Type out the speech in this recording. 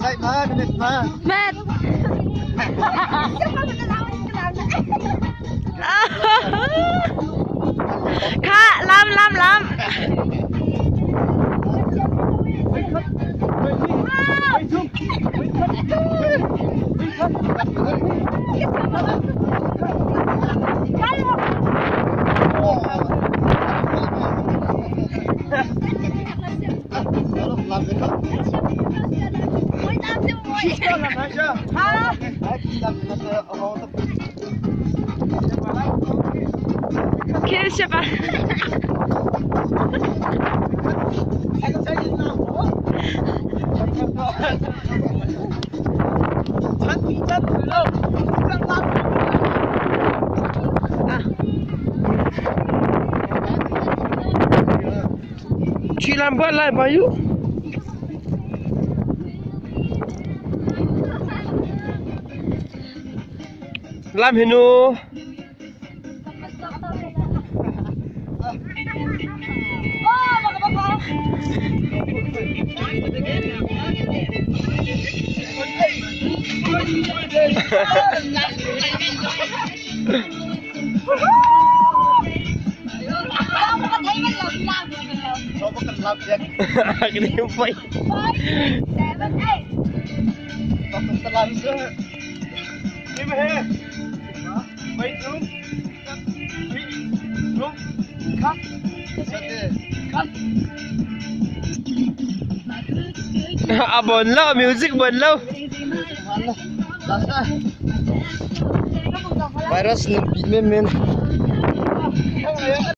Dạy mà, mệt mà. Mệt. Khá, lắm. Làm cái đó. Làm hay chưa? Hả? Kill się pan. Chị làm bớt lại bao nhiêu? Làm hình nô. Cái này không phải. Buồn lâu, music buồn lâu. Virus lebih men.